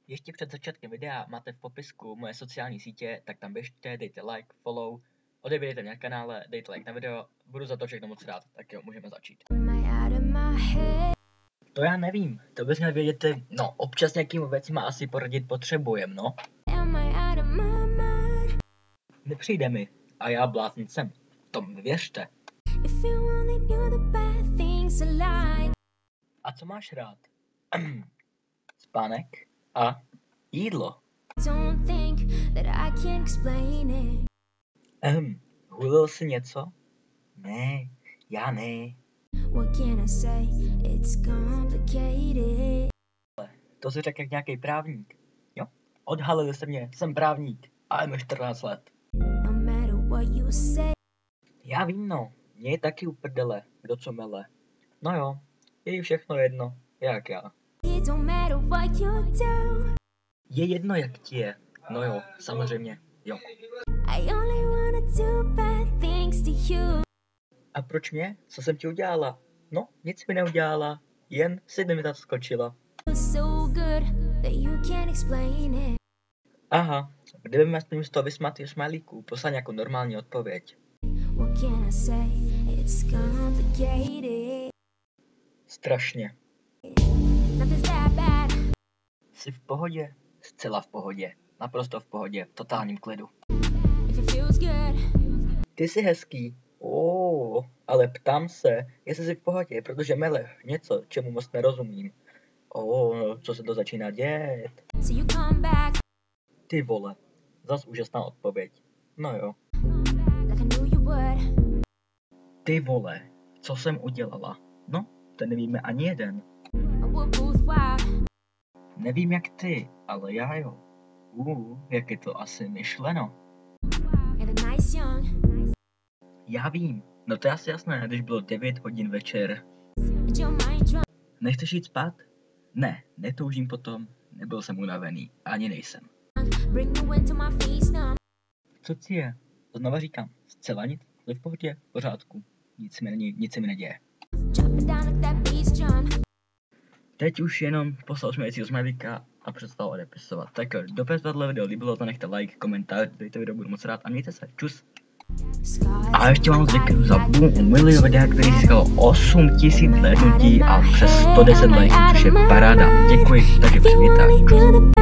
Ještě před začátkem videa máte v popisku moje sociální sítě, tak tam běžte, dejte like, follow, odebírejte mě na kanále, dejte like na video, budu za to všechno moc rád, tak jo, můžeme začít. To já nevím, to bys měl vědět ty, no, občas nějakým věcima asi poradit potřebujem, no. Nepřijde mi, a já blázen jsem, to mi věřte. A co máš rád? Spánek a jídlo. Hulil jsi něco? Ne, já ne. To si řekl jak nějaký právník. Jo, odhalili se mě, jsem právník a je mi 14 let. Já vím, no, mě je taky u prdele, kdo co mele. No jo, je jí všechno jedno, jak já. Je jedno, jak ti je. No jo, samozřejmě, jo. A proč mě? Co jsem ti udělala? No, nic mi neudělala, jen si mi tam skočila. Aha, kdyby mi aspoň z toho vysmátý smajlíků poslal nějakou normální odpověď. Strašně. Jsi v pohodě? Zcela v pohodě. Naprosto v pohodě, v totálním klidu. Ty jsi hezký. Ale ptám se, jestli jsi v pohodě, protože mele něco, čemu moc nerozumím. Co se to začíná dět? Ty vole, zas úžasná odpověď. No jo. Ty vole, co jsem udělala? No, to nevíme ani jeden. Nevím jak ty, ale já jo. Jak je to asi myšleno. Já vím, no to je asi jasné, když bylo 9 hodin večer. Nechceš jít spát? Ne, netoužím potom, nebyl jsem unavený, ani nejsem. Co ti je? Znova říkám, zcela nic, jsi v pohodě, v pořádku, nic se mi neděje. Teď už jenom poslal smějícího smajlíka a přestal odepisovat. Tak jo, dokud tohle video líbilo, to nechte like, komentář, dejte video, budu moc rád a mějte se, čus. A ještě vám děkuji za milion videa, který získalo 8000 hlédnutí a přes 110 lajků, což je paráda. Děkuji, takže přivítat. Čus.